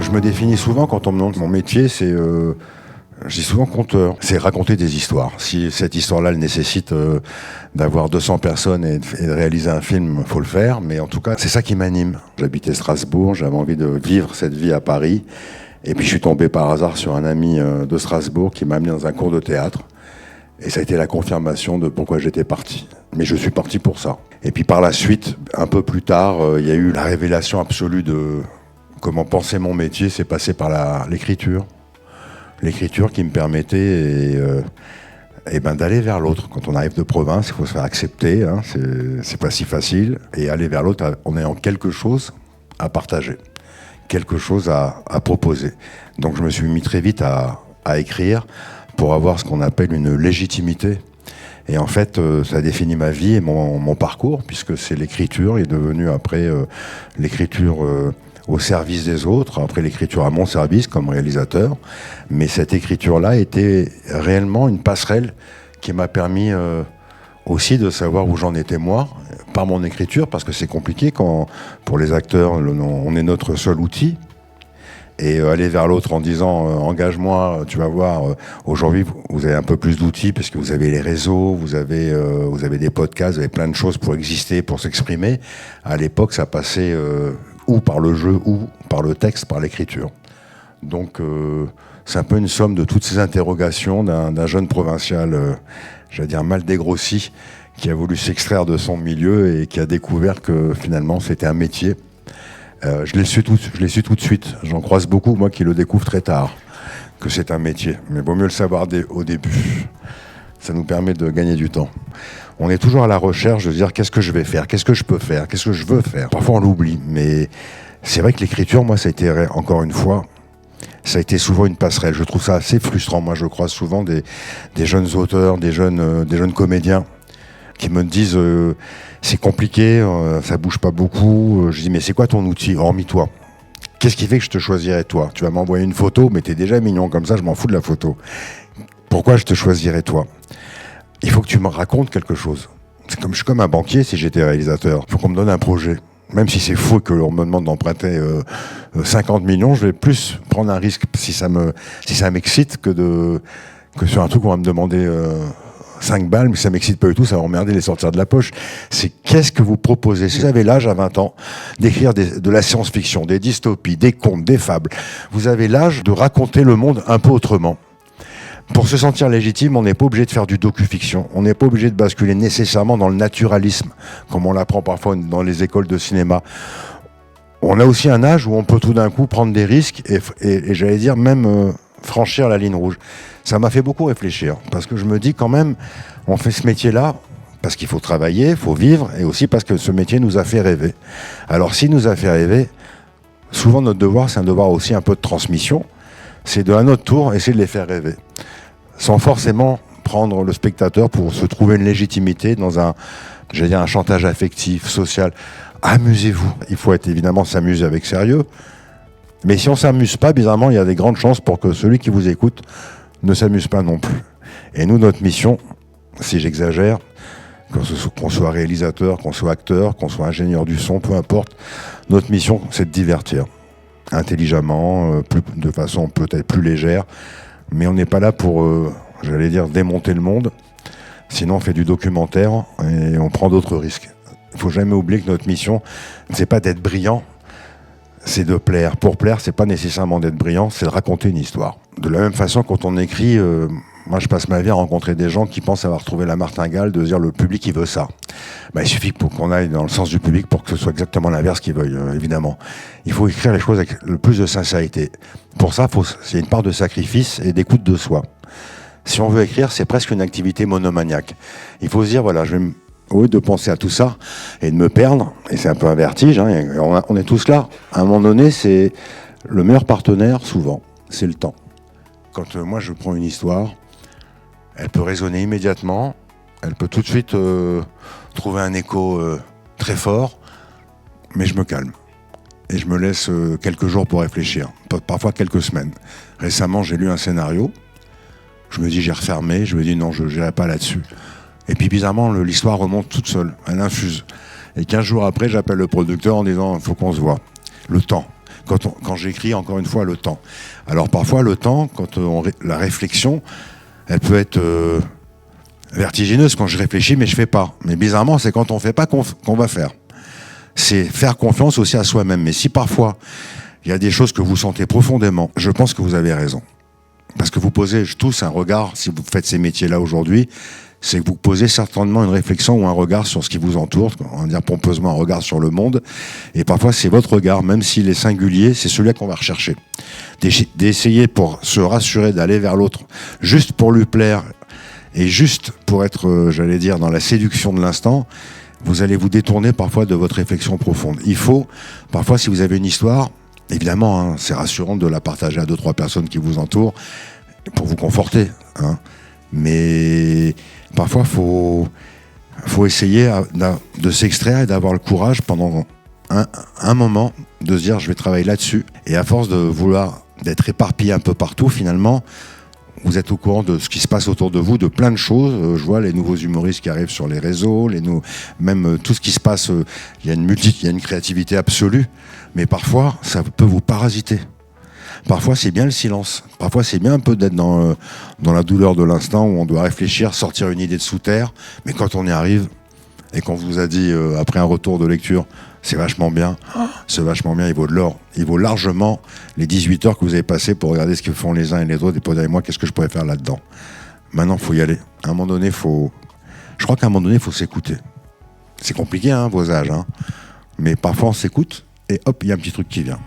Je me définis souvent quand on me demande mon métier, je dis souvent conteur. C'est raconter des histoires. Si cette histoire-là elle nécessite d'avoir 200 personnes et de réaliser un film, il faut le faire. Mais en tout cas, c'est ça qui m'anime. J'habitais Strasbourg, j'avais envie de vivre cette vie à Paris. Et puis je suis tombé par hasard sur un ami de Strasbourg qui m'a amené dans un cours de théâtre. Et ça a été la confirmation de pourquoi j'étais parti. Mais je suis parti pour ça. Et puis par la suite, un peu plus tard, il y a eu la révélation absolue de comment penser mon métier. C'est passé par l'écriture. L'écriture qui me permettait d'aller vers l'autre. Quand on arrive de province, il faut se faire accepter, hein, c'est pas si facile. Et aller vers l'autre en ayant quelque chose à partager, quelque chose à proposer. Donc je me suis mis très vite à écrire pour avoir ce qu'on appelle une légitimité. Et en fait, ça définit ma vie et mon parcours, puisque c'est l'écriture, est devenue après l'écriture au service des autres, après l'écriture à mon service comme réalisateur. Mais cette écriture-là était réellement une passerelle qui m'a permis aussi de savoir où j'en étais moi, par mon écriture, parce que c'est compliqué quand, pour les acteurs, on est notre seul outil. Et aller vers l'autre en disant engage-moi, tu vas voir, aujourd'hui vous avez un peu plus d'outils parce que vous avez les réseaux, vous avez des podcasts, vous avez plein de choses pour exister, pour s'exprimer. À l'époque, ça passait ou par le jeu, ou par le texte, par l'écriture. Donc c'est un peu une somme de toutes ces interrogations d'un jeune provincial, j'allais dire mal dégrossi, qui a voulu s'extraire de son milieu et qui a découvert que finalement c'était un métier. Je l'ai su tout de suite. J'en croise beaucoup, moi, qui le découvre très tard, que c'est un métier. Mais vaut mieux le savoir au début. Ça nous permet de gagner du temps. On est toujours à la recherche de dire qu'est-ce que je vais faire, qu'est-ce que je peux faire, qu'est-ce que je veux faire. Parfois, on l'oublie. Mais c'est vrai que l'écriture, moi, ça a été, encore une fois, ça a été souvent une passerelle. Je trouve ça assez frustrant. Moi, je croise souvent des jeunes auteurs, des jeunes comédiens qui me disent c'est compliqué, ça bouge pas beaucoup. Je dis mais c'est quoi ton outil, hormis toi? Qu'est-ce qui fait que je te choisirais toi? Tu vas m'envoyer une photo, mais t'es déjà mignon comme ça, je m'en fous de la photo. Pourquoi je te choisirais toi? Il faut que tu me racontes quelque chose. Je suis comme un banquier si j'étais réalisateur. Il faut qu'on me donne un projet. Même si c'est fou que l'on me demande d'emprunter 50 millions, je vais plus prendre un risque si ça m'excite que sur un truc qu'on va me demander 5 balles, mais ça m'excite pas du tout, ça va emmerder les sortir de la poche. C'est qu'est-ce que vous proposez? Si vous avez l'âge à 20 ans d'écrire de la science-fiction, des dystopies, des contes, des fables, vous avez l'âge de raconter le monde un peu autrement. Pour se sentir légitime, on n'est pas obligé de faire du docu-fiction, on n'est pas obligé de basculer nécessairement dans le naturalisme, comme on l'apprend parfois dans les écoles de cinéma. On a aussi un âge où on peut tout d'un coup prendre des risques et j'allais dire même franchir la ligne rouge. Ça m'a fait beaucoup réfléchir, parce que je me dis quand même, on fait ce métier-là parce qu'il faut travailler, il faut vivre, et aussi parce que ce métier nous a fait rêver. Alors s'il nous a fait rêver, souvent notre devoir, c'est un devoir aussi un peu de transmission, c'est à notre tour essayer de les faire rêver, sans forcément prendre le spectateur pour se trouver une légitimité dans un chantage affectif, social. Amusez-vous, il faut évidemment s'amuser avec sérieux, mais si on ne s'amuse pas, bizarrement, il y a des grandes chances pour que celui qui vous écoute ne s'amuse pas non plus. Et nous, notre mission, si j'exagère, qu'on soit réalisateur, qu'on soit acteur, qu'on soit ingénieur du son, peu importe, notre mission, c'est de divertir intelligemment, de façon peut-être plus légère, mais on n'est pas là pour, démonter le monde. Sinon, on fait du documentaire et on prend d'autres risques. Il ne faut jamais oublier que notre mission, c'est pas d'être brillant, c'est de plaire. Pour plaire, c'est pas nécessairement d'être brillant, c'est de raconter une histoire. De la même façon, quand on écrit, moi je passe ma vie à rencontrer des gens qui pensent avoir trouvé la martingale, de dire le public il veut ça. Il suffit qu'on aille dans le sens du public pour que ce soit exactement l'inverse qu'il veuille, évidemment. Il faut écrire les choses avec le plus de sincérité. Pour ça, c'est une part de sacrifice et d'écoute de soi. Si on veut écrire, c'est presque une activité monomaniaque. Il faut se dire, voilà, au lieu de penser à tout ça et de me perdre, et c'est un peu un vertige, hein, on est tous là. À un moment donné, c'est le meilleur partenaire, souvent, c'est le temps. Quand moi je prends une histoire, elle peut résonner immédiatement, elle peut tout de suite trouver un écho très fort, mais je me calme. Et je me laisse quelques jours pour réfléchir, parfois quelques semaines. Récemment, j'ai lu un scénario, je me dis j'ai refermé, je me dis non, je n'irai pas là-dessus. Et puis bizarrement, l'histoire remonte toute seule, elle infuse. Et 15 jours après, j'appelle le producteur en disant il faut qu'on se voit. Le temps. quand j'écris, encore une fois, le temps. Alors parfois, le temps, la réflexion, elle peut être vertigineuse quand je réfléchis, mais je fais pas. Mais bizarrement, c'est quand on fait pas qu'on va faire. C'est faire confiance aussi à soi-même. Mais si parfois, il y a des choses que vous sentez profondément, je pense que vous avez raison. Parce que vous posez tous un regard, si vous faites ces métiers-là aujourd'hui, c'est que vous posez certainement une réflexion ou un regard sur ce qui vous entoure, on va dire pompeusement un regard sur le monde, et parfois c'est votre regard, même s'il est singulier, c'est celui-là qu'on va rechercher. D'essayer pour se rassurer d'aller vers l'autre, juste pour lui plaire, et juste pour être, j'allais dire, dans la séduction de l'instant, vous allez vous détourner parfois de votre réflexion profonde. Il faut, parfois si vous avez une histoire, évidemment, hein, c'est rassurant de la partager à 2-3 personnes qui vous entourent, pour vous conforter, hein. Mais parfois, faut essayer de s'extraire et d'avoir le courage pendant un moment de se dire je vais travailler là-dessus. Et à force d'être éparpillé un peu partout, finalement, vous êtes au courant de ce qui se passe autour de vous, de plein de choses. Je vois les nouveaux humoristes qui arrivent sur les réseaux, même tout ce qui se passe. Il y a une créativité absolue, mais parfois, ça peut vous parasiter. Parfois, c'est bien le silence. Parfois, c'est bien un peu d'être dans la douleur de l'instant où on doit réfléchir, sortir une idée de sous terre. Mais quand on y arrive, et qu'on vous a dit, après un retour de lecture, c'est vachement bien, il vaut de l'or. Il vaut largement les 18 heures que vous avez passées pour regarder ce que font les uns et les autres et pour dire, moi, qu'est-ce que je pourrais faire là-dedans. Maintenant, il faut y aller. À un moment donné, je crois qu'à un moment donné, il faut s'écouter. C'est compliqué, hein, vos âges, hein. Mais parfois, on s'écoute et hop, il y a un petit truc qui vient.